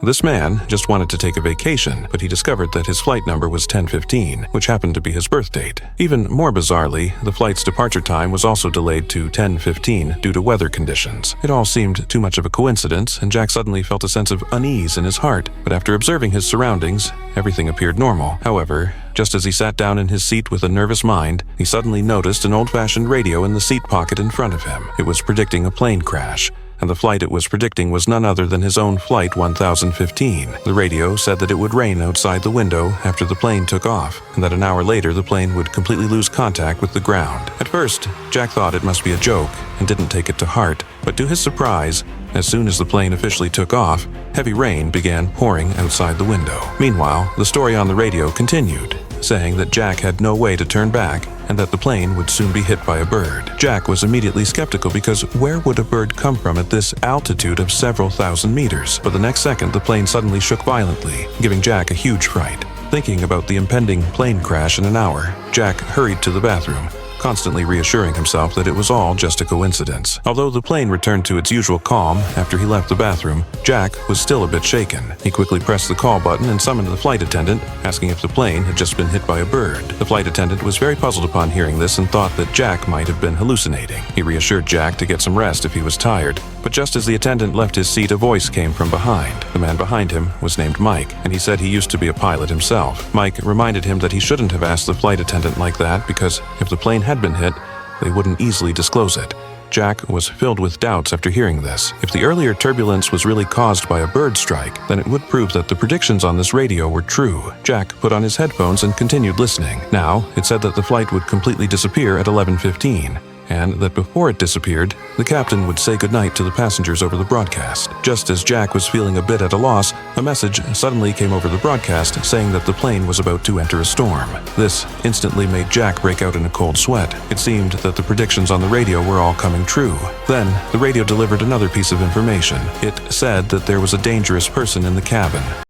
This man just wanted to take a vacation, but he discovered that his flight number was 10:15, which happened to be his birth date. Even more bizarrely, the flight's departure time was also delayed to 10:15 due to weather conditions. It all seemed too much of a coincidence, and Jack suddenly felt a sense of unease in his heart. But after observing his surroundings, everything appeared normal. However, just as he sat down in his seat with a nervous mind, he suddenly noticed an old-fashioned radio in the seat pocket in front of him. It was predicting a plane crash, and the flight it was predicting was none other than his own Flight 1015. The radio said that it would rain outside the window after the plane took off, and that an hour later the plane would completely lose contact with the ground. At first, Jack thought it must be a joke and didn't take it to heart, but to his surprise, as soon as the plane officially took off, heavy rain began pouring outside the window. Meanwhile, the story on the radio continued, saying that Jack had no way to turn back and that the plane would soon be hit by a bird. Jack was immediately skeptical because where would a bird come from at this altitude of several thousand meters? But the next second, the plane suddenly shook violently, giving Jack a huge fright. Thinking about the impending plane crash in an hour, Jack hurried to the bathroom, constantly reassuring himself that it was all just a coincidence. Although the plane returned to its usual calm after he left the bathroom, Jack was still a bit shaken. He quickly pressed the call button and summoned the flight attendant, asking if the plane had just been hit by a bird. The flight attendant was very puzzled upon hearing this and thought that Jack might have been hallucinating. He reassured Jack to get some rest if he was tired, but just as the attendant left his seat, a voice came from behind. The man behind him was named Mike, and he said he used to be a pilot himself. Mike reminded him that he shouldn't have asked the flight attendant like that because if the plane had been hit, they wouldn't easily disclose it. Jack was filled with doubts after hearing this. If the earlier turbulence was really caused by a bird strike, then it would prove that the predictions on this radio were true. Jack put on his headphones and continued listening. Now, it said that the flight would completely disappear at 11:15. And that before it disappeared, the captain would say goodnight to the passengers over the broadcast. Just as Jack was feeling a bit at a loss, a message suddenly came over the broadcast saying that the plane was about to enter a storm. This instantly made Jack break out in a cold sweat. It seemed that the predictions on the radio were all coming true. Then, the radio delivered another piece of information. It said that there was a dangerous person in the cabin.